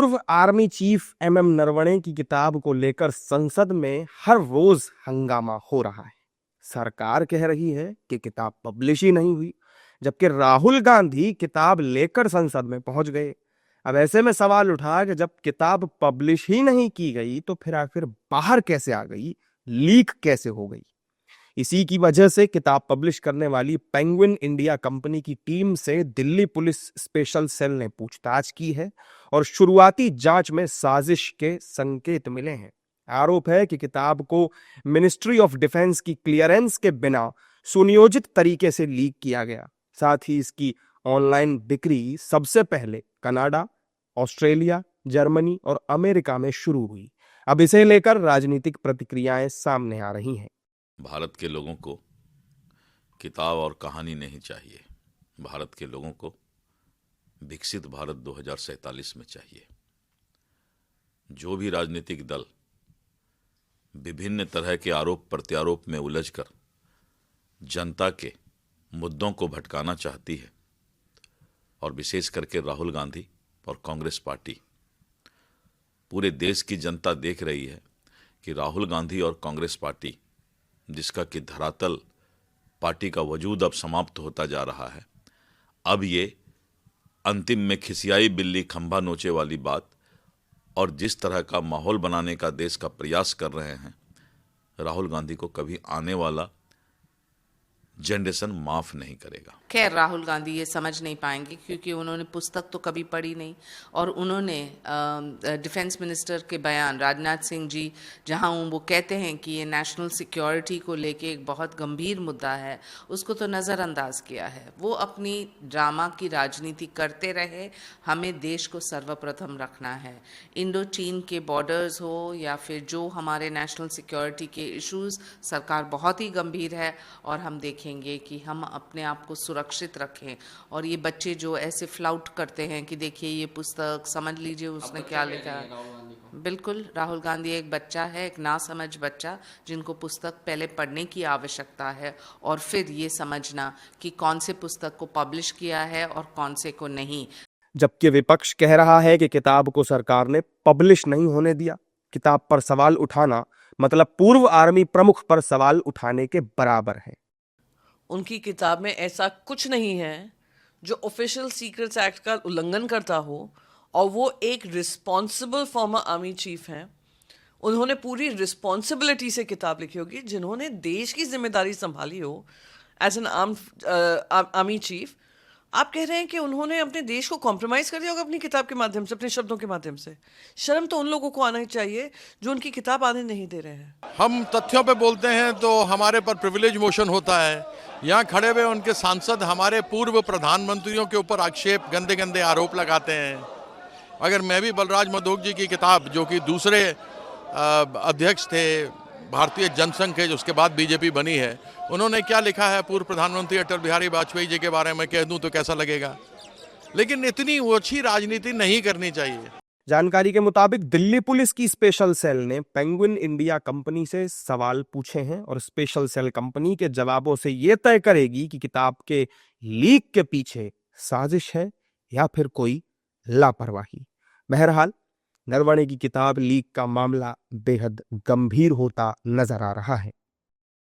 पूर्व army chief MM Naravane की किताब को लेकर संसद में हर रोज हंगामा हो रहा है। सरकार कह रही है कि किताब पब्लिश ही नहीं हुई, जबकि राहुल गांधी किताब लेकर संसद में पहुंच गए। अब ऐसे में सवाल उठा कि जब किताब पब्लिश ही नहीं की गई तो फिर आखिर बाहर कैसे आ गई, लीक कैसे हो गई। इसी की वजह से किताब पब्लिश करने वाली पेंगुइन इंडिया कंपनी की टीम से दिल्ली पुलिस स्पेशल सेल ने पूछताछ की है और शुरुआती जांच में साजिश के संकेत मिले हैं। आरोप है कि किताब को मिनिस्ट्री ऑफ डिफेंस की क्लियरेंस के बिना सुनियोजित तरीके से लीक किया गया। साथ ही इसकी ऑनलाइन बिक्री सबसे पहले कनाडा, ऑस्ट्रेलिया, जर्मनी और अमेरिका में शुरू हुई। अब इसे लेकर राजनीतिक प्रतिक्रियाएं सामने आ रही हैं। भारत के लोगों को किताब और कहानी नहीं चाहिए। भारत के लोगों को विकसित भारत 2047 में चाहिए। जो भी राजनीतिक दल विभिन्न तरह के आरोप प्रत्यारोप में उलझकर जनता के मुद्दों को भटकाना चाहती है, और विशेष करके राहुल गांधी और कांग्रेस पार्टी, पूरे देश की जनता देख रही है कि राहुल गांधी और कांग्रेस पार्टी, जिसका कि धरातल पार्टी का वजूद अब समाप्त होता जा रहा है, अब ये अंतिम में खिसियाई बिल्ली खंभा नोचे वाली बात और जिस तरह का माहौल बनाने का देश का प्रयास कर रहे हैं, राहुल गांधी को कभी आने वाला जनरेशन माफ नहीं करेगा। खैर, राहुल गांधी ये समझ नहीं पाएंगे क्योंकि उन्होंने पुस्तक तो कभी पढ़ी नहीं, और उन्होंने डिफेंस मिनिस्टर के बयान, राजनाथ सिंह जी, जहां वो कहते हैं कि ये नेशनल सिक्योरिटी को लेके एक बहुत गंभीर मुद्दा है, उसको तो नज़रअंदाज किया है। वो अपनी ड्रामा की राजनीति करते रहे, हमें देश को सर्वप्रथम रखना है। इंडो चीन के बॉर्डर्स हो या फिर जो हमारे नेशनल सिक्योरिटी के इश्यूज़, सरकार बहुत ही गंभीर है और हम देखेंगे कि हम अपने आप को सुरक्षित रखें। और ये बच्चे जो ऐसे फ्लाउट करते हैं कि देखिए ये पुस्तक, समझ लीजिए उसने क्या लिखा है। बिल्कुल, राहुल गांधी एक बच्चा है, एक नासमझ बच्चा, जिनको पुस्तक पहले पढ़ने की आवश्यकता है और फिर ये समझना कि कौन से पुस्तक को पब्लिश किया है और कौन से को नहीं। जबकि विपक्ष कह रहा है कि किताब को सरकार ने पब्लिश नहीं होने दिया। किताब पर सवाल उठाना मतलब पूर्व आर्मी प्रमुख पर सवाल उठाने के बराबर है। उनकी किताब में ऐसा कुछ नहीं है जो ऑफिशियल सीक्रेट्स एक्ट का उल्लंघन करता हो, और वो एक रिस्पॉन्सिबल फॉर्मर आर्मी चीफ हैं। उन्होंने पूरी रिस्पॉन्सिबिलिटी से किताब लिखी होगी। जिन्होंने देश की जिम्मेदारी संभाली हो एज एन आर्मी चीफ, आप कह रहे हैं कि उन्होंने अपने देश को कॉम्प्रोमाइज कर दिया होगा अपनी किताब के माध्यम से, अपने शब्दों के माध्यम से। शर्म तो उन लोगों को आना ही चाहिए जो उनकी किताब आने नहीं दे रहे हैं। हम तथ्यों पे बोलते हैं तो हमारे पर प्रिविलेज मोशन होता है। यहाँ खड़े हुए उनके सांसद हमारे पूर्व प्रधानमंत्रियों के ऊपर आक्षेप, गंदे गंदे आरोप लगाते हैं। अगर मैं भी बलराज मधोक जी की किताब, जो कि दूसरे अध्यक्ष थे भारतीय जनसंघ के, उसके बाद बीजेपी बनी है, उन्होंने क्या लिखा है पूर्व प्रधानमंत्री अटल बिहारी वाजपेयी जी के बारे में कह दूं तो कैसा लगेगा। लेकिन इतनी ओछी राजनीति नहीं करनी चाहिए। जानकारी के मुताबिक दिल्ली पुलिस की स्पेशल सेल ने पेंगुइन इंडिया कंपनी से सवाल पूछे हैं और स्पेशल सेल कंपनी के जवाबों से यह तय करेगी कि किताब के लीक के पीछे साजिश है या फिर कोई लापरवाही। बहरहाल, नरवणे की किताब लीक का मामला बेहद गंभीर होता नजर आ रहा है।